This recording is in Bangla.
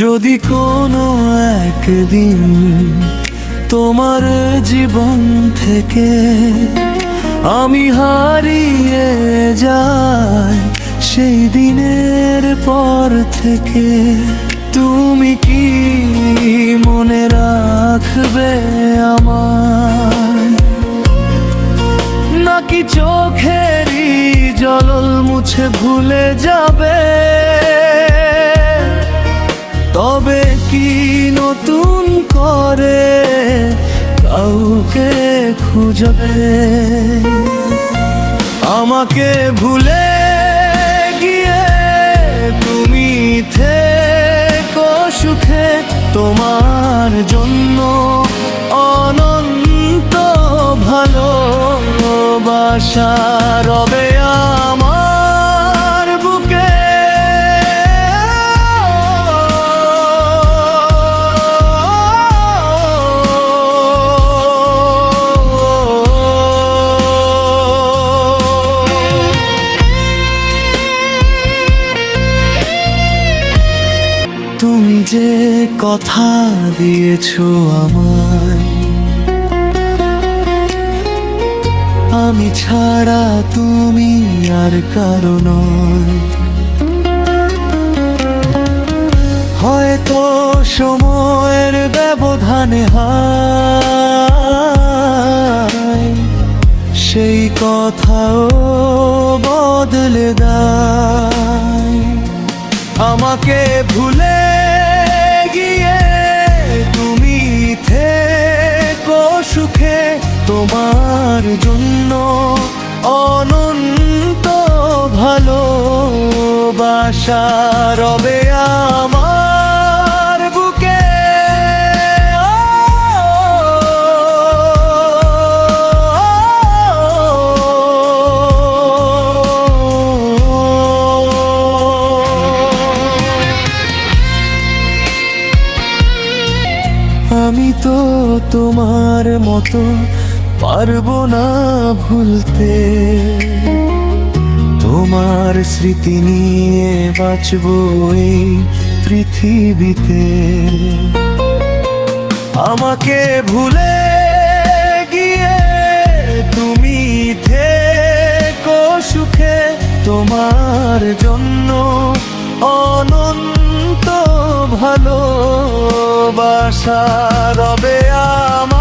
যদি কোনো একদিন তোমার জীবন থেকে আমি হারিয়ে যাই, সেই দিনের পর থেকে তুমি কি মনে রাখবে আমায়? নাকি চোখেরই জল মুছে ভুলে যাবে? তবে কি নতুন করে কাউকে খুঁজবে? আমাকে ভুলে গিয়ে তুমি থেকো সুখে, তোমার জন্য অনন্ত ভালোবাসা রবে আমার বুকে। তুমি যে কথা দিয়েছো আমায়, আমি ছাড়া তুমি আর কারো নয়। হয়তো সময়ের ব্যবধানে হায় সেই কথাও বদলে দেয়। আমাকে ভুলে গিয়ে তুমি থেকো সুখে, তোমার জন্য অনন্ত ভালোবাসা রবে আমার বুকে। আমি তো তোমার মতো পারবো না ভুলতে, তোমার স্মৃতি নিয়ে বাঁচবো এই পৃথিবীতে। আমাকে ভুলে গিয়ে তুমি থেকো সুখে, তোমার জন্য অনন্ত ভালোবাসা রবে আমার।